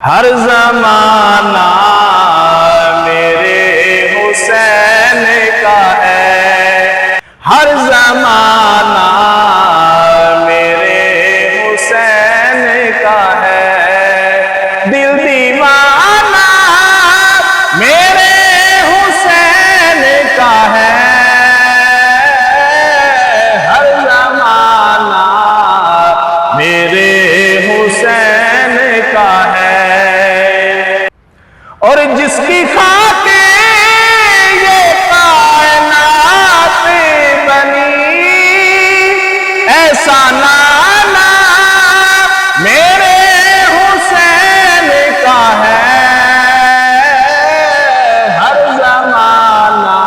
ہر زمانہ میرے حسین کا ہے، ہر زمانہ میرے حسین کا ہے، دل دیوانہ میرے حسین کا ہے، ہر زمانہ میرے حسین کا ہے۔ اور جس کی خاطر یہ کائنات بنی، ایسا نانا میرے حسین کا ہے، ہر زمانہ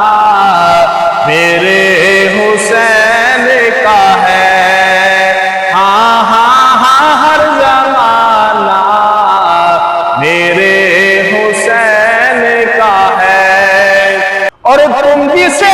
میرے حسین کا ہے، ہاں ہاں ہاں ہر زمانہ میرے حسین کا ہے۔ اور تم جسے